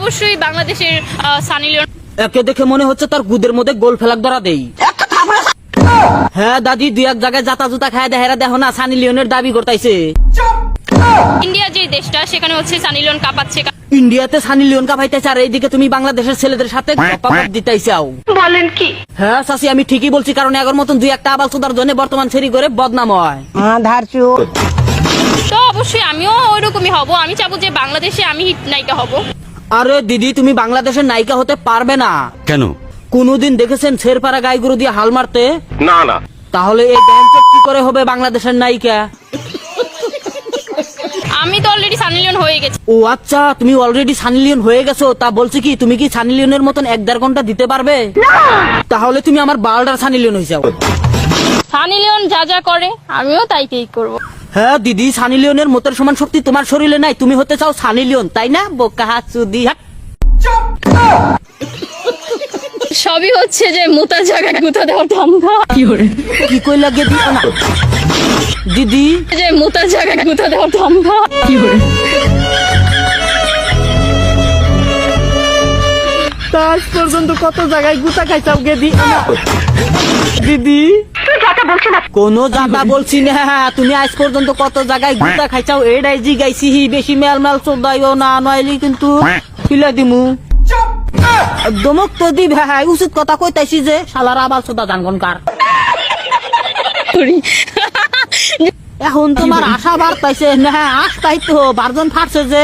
অবশ্যই বাংলাদেশের সানি লিওন। একে দেখে মনে হচ্ছে তার গুদের মধ্যে গোল ফেলাক ধরা দেই। হ্যাঁ দাদি, দুই এক জায়গায় জাতা জুতা খায় দেহেরা দেখো না, সানি লিওনের দাবি করতাইছে। ইন্ডিয়া যে দেশটা, সেখানে হচ্ছে সানি লিওন কাঁপাচ্ছে। ইন্ডিয়াতে সানি লিওন কাঁপাইতেছে, আর এইদিকে তুমি বাংলাদেশের ছেলেদের সাথে গপ্পাগপ দিতেইছাও। বলেন কি? হ্যাঁ চাচি, আমি ঠিকই বলছি, কারণ এগর মতন দুই একটা আবাল চোদার জন্য বর্তমান ছেড়ি করে বদনাম হয়। তো অবশ্যই আমিও ওইরকমই হব। আমি চাবো যে বাংলাদেশে আমি হিট নায়িকা হব। আরে দিদি, তুমি বাংলাদেশের নায়িকা হতে পারবে না। কেন? কোনদিন দেখেছেন ছেড়পাড়া গাইগুরু দিয়ে হাল মারতে? না না। তাহলে এই ড্যান্স কি করে হবে বাংলাদেশের নায়িকা? আমি তো অলরেডি সানি লিওন হয়ে গেছি। ও আচ্ছা, তুমি অলরেডি সানি লিওন হয়ে গেছো। তা বলছি কি, তুমি কি সানি লিওনের মতন 1-1.5 ঘন্টা দিতে পারবে? তাহলে তুমি আমার বালডার সানি লিওন হয়ে যাও। সানি লিওন যা যা করে আমিও তাই করব। হ্যাঁ দিদি, সানি লিওনের মতের সমান শক্তি তোমার শরীরে নাই। তুমি হতে চাও সানি লিওন, তাই না? বোকা হাচুদি হাট। সবই হচ্ছে যে মোতা জায়গায় গুতা দেওয়ার ধান্দা। কি কই লাগে দিও না দিদি, যে মোতা জায়গায় গুতা দেওয়ার ধান্দা। আজ পর্যন্ত কত জায়গায় গুতা খাইছাও গে দিও না দিদি। কোন জায়গা বলছি না, তুমি আজ পর্যন্ত কত জায়গায় গুতা খাইছাও এটাই জিগাইছি। বেশি মেল মেল চোদাইও না, নইলে কিন্তু ফিলে দিমু। দমক তো দি ভাই, উচিত কথা কইতাইছি যে শালার আবাল চোদা জানগন কার। এখন তোমার আশা বাড়তাইছে না? আসতাই তো, বারজন ফাটছে যে।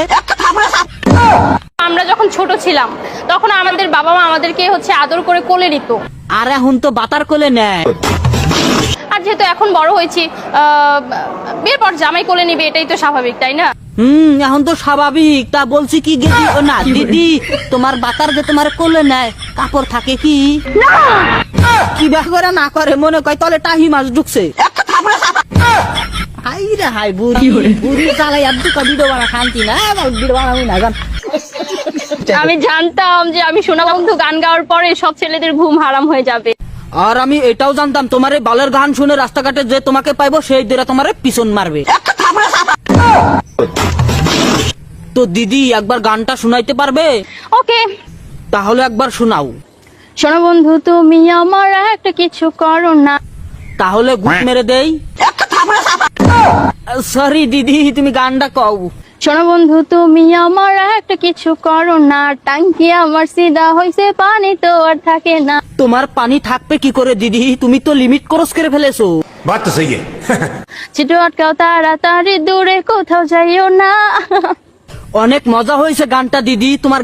আমরা যখন ছোট ছিলাম তখন আমাদের বাবা মা আমাদেরকে হচ্ছে আদর করে কোলে নিত। আর এখন তো বাতার কোলে নেয়। আর যেহেতু এখন বড় হয়েছি, বিয়ের পর জামাই কোলে নিবে, এটাই তো স্বাভাবিক, তাই না? এখন তো স্বাভাবিক। তা বলছি কি গেদি না দিদি, তোমার বাতার যে তোমার কোলে নেয়, কাপড় থাকে কি? কি ব্যাগ করে না করে, মনে কয় তলে টাহি মাছ ঢুকছে। হাই রে হাই, বুড়ি বুড়ি চালাই আর দুকা ভিডিও বানা শান্তি না, ভিডিও বানাবো না জান। আমি জানতাম যে আমি সোনা বন্ধু গান গাওয়ার পরে সব ছেলেদের ঘুম হারাম হয়ে যাবে। আর আমি এটাও জানতাম তোমার এই বালের গান শুনে রাস্তাঘাটে যে তোমাকে পাইবো, সেই দিরা তোমার পিছন মারবে। তো দিদি, একবার গানটা শোনাইতে পারবে? ওকে, তাহলে একবার শোনাও। সোনা বন্ধু তুমি আমার একটা কিছু করো না। তাহলে গুড মেরে দেই। সরি দিদি, তুমি গানটা কও। সোনা বন্ধু তুমি আমার একটা কিছু করো না, টাঙ্কি আমার সিধা হইছে, পানি তো আর থাকে না। তোমার পানি থাকবে কি করে দিদি? তুমি তো লিমিট ক্রস করে ফেলেছো। বাত তো সহি চিঠি আটকাও তাড়াতাড়ি, দূরে কোথাও যাইও না। অনেক মজা হয়েছে গানটা দিদি, তোমার